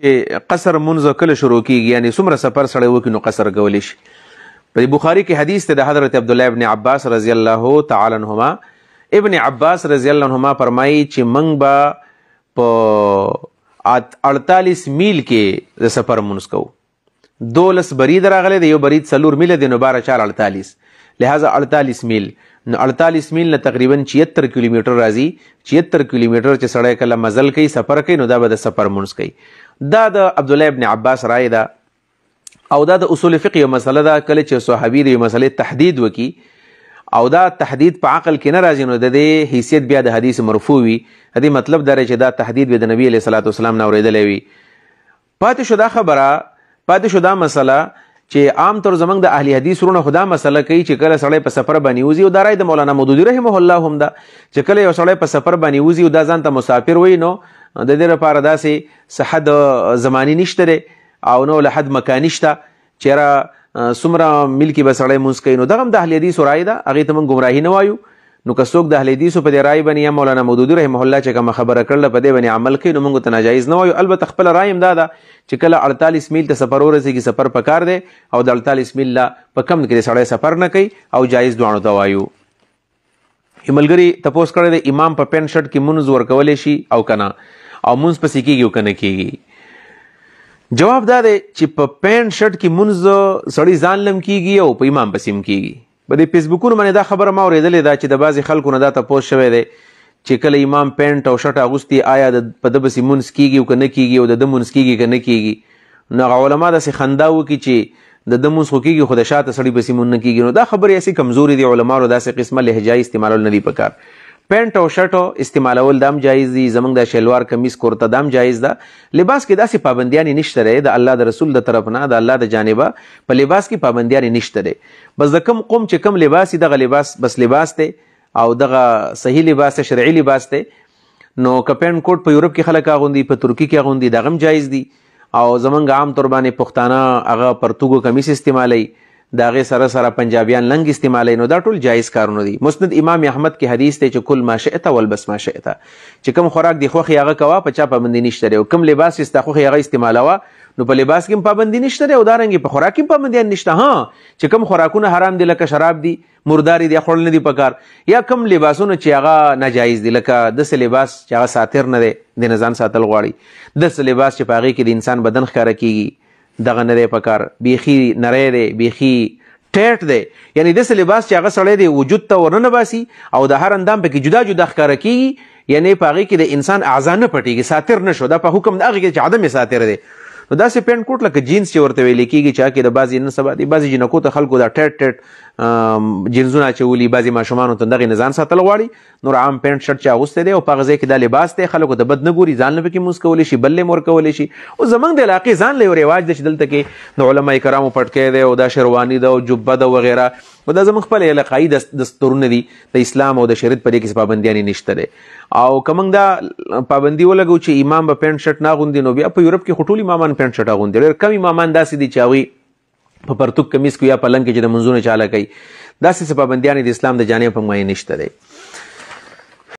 چې قصر منځ کله شروع کیږي یعنی څومره سفر سړی وکړي نو قصر کولی شي. په بخاري کې حدیث ته د حضرت عبدالله ابن عباس رضی الله تعالی عنهما ابن عباس رضی الله عنهما فرمایي چې موږ به په 48 میل کې د سفر منځ کوو. 12 برید راغلی دی، یو برید 4 میل دی، نو 12 4 48 لہذا 48 میل. نو 48 میل نه تقریبا 76 کیلومتر راځي. 76 کیلومتر چې سړی کله مزل کوي سفر کوي نو دا به د سفر منځ کوي. دا د عبدالله ابن عباس رائے ده او دا د اصول فقه یو مسله ده. کله چې صحابي د یو مسلې تحدید وکي او دا تحدید په عقل کې نه راځي نو د دې حیثیت بیا د حدیث مرفوع وي. د دې مطلب دا چې دا تحدید به د نبی علیه الصلاۃ والسلام نه اورېدلی وي. پاتې شو دا خبره، پاتې شو دا مسله چې عام طور زمونږ د اهل حدیث ورونه خدا مسله کوي چې کله سړی په سفر باندې وځي، او دا رای د مولانا مودودي رحمه الله هم ده چې کله یو سړی په سفر باندې وځي او دا ځان ته مسافر وي نو د دې لپاره داسې څه حد زماني نشته دی او نو له حد مکاني شته چېرې څومره میل کې به سړی مونځ کوي. نو دغه هم د اهل حدیثو رای ده، هغې ته موږ ګمراهي نه وایو. نو که څوک د اهل حدیثو په دې رای باندې یا مولانا مودودي رحمه الله چې کومه خبره کړله په دې باندې عمل کوي نو موږ ته ناجایز نه وایو. البته خپله رای هم دا ده چې کله 48 میل ته سفر ورسېږي سفر پکار دی او د 48 میل لا په کم کې سړی سفر نه کوي او جایز دواړو ته وایو. یو ملګري تپوس کړی دی امام په پینټ شرټ کې مونځ ورکولی شي او که نه، او مونځ پسې کېږي او که نه کېږي. جواب دا دی چې په پینټ شرټ کې مونځ سړی ځان لم کېږي او په امام پسې هم کېږي. په دې فیسبوکونو باندې دا خبره ما اورېدلې ده چې د بعضې خلکو نه دا تپوس شوی دی چې کله امام پینټ او شرټ اغوستي آیا په ده پسې مونځ کېږي او که نه کېږي او د ده مونځ کېږي که نه کېږي. نو هغه علما داسې خندا وکړي چې د ده مونځ خو کېږي خو د شاته سړي پسې مونځ نه کېږي. نو دا خبرې هسې کمزوري دي، علماو داسې قسمه لهجایي استعمالول نه دي پکار. پینټ او شرټ استعمالول دا هم جایز دي، زمونږ د شلوار کمیس کورته دا هم جایز ده. لباس کې داسې پابندیانې نشته دی د الله د رسول د طرف نه، د الله د جانبه په لباس کې پابندیانې نشته دی. بس د کم قوم چې کم لباس دغه لباس بس لباس دی او دغه صحیح لباس دی، شرعي لباس دی. نو که پینټ کوټ په یورپ کې خلک اغوندي، په ترکي کې اغوندي، دغه هم جایز دي. او زمونږ عام طور باندې پښتانه هغه پرتوګو کمیس استعمالوي، د هغې سره سره پنجابیان لنګ استعمالوي. نو دا ټول جایز کارونه دي. مسند امام احمد کې حدیث دی چې کل ما شئت والبس ما شئت، چې کوم خوراک دی خوښې هغه کوه، په چا پابندي نشته دی. او کوم لباس چې ستا خوښې هغه استعمالوه، نو په لباس کې هم پابندي نشته دی او دارنګې په خوراک کې هم پابندیان نشته. چې کوم خوراکونه حرام دي لکه شراب دي، مرداري دي، خوړل نه دي پکار، یا کوم لباسونه چې هغه ناجایز دي لکه داسې لباس چې هغه ساتر نه دی، د نه ځان ساتل غواړي، داسې لباس چې په هغې کې د انسان بدن ښکاره کېږي، دغه نه دی پکار. بیخي نری دی، بیخي ټیټ دی، یعنی داسې لباس چې هغه سړی دی وجود ته ورننه باسي او د هر اندام پکې جدا جدا ښکاره کېږي، یعنی په هغې کې د انسان اعضا نه پټېږي، ساتر نه شو. دا په حکم د هغې کې چې عدم یې ساتر دی. نو داسې پینټ کوټ لکه جینس چې ورته ویلې کېږي چې هغه کې د بعضې نن سبا دي بعضې جینکو ته خلکو دا ټیټ جینزونه اچولي، بعضې ماشومانو ته دغې نه ځان ساتل غواړي. نور عام پینټ شرټ چې اغوستی دی او په هغه ځای کې دا لباس دی، خلکو ته بد نه ګوري، ځان له پکې مونځ کولی شي، بل له ورکولی شي. او زمونږ د علاقې ځان له یو رواج دی چې دلته کې د علما کرامو پټکی دی او دا شرواني ده او جبه ده وغیره، او دا زمونږ خپل علاقایي دستورونه دي د اسلام او د شریعت په دې کې پابندیانې نشته دی. او که موږ دا پابندي ولګو چې امام به پینټ شرټ نه اغوندي، نو بیا په یورپ کې خو ټول امامان پینټ شرټ اغوندي. ډېر کم امامان داسې دي چې هغوی په پرتوک کمیس کې یا په لنګ کې چې د منځونه چاله کوي. داسې څه پابندیانې د اسلام د جانب په معنی نشته دی.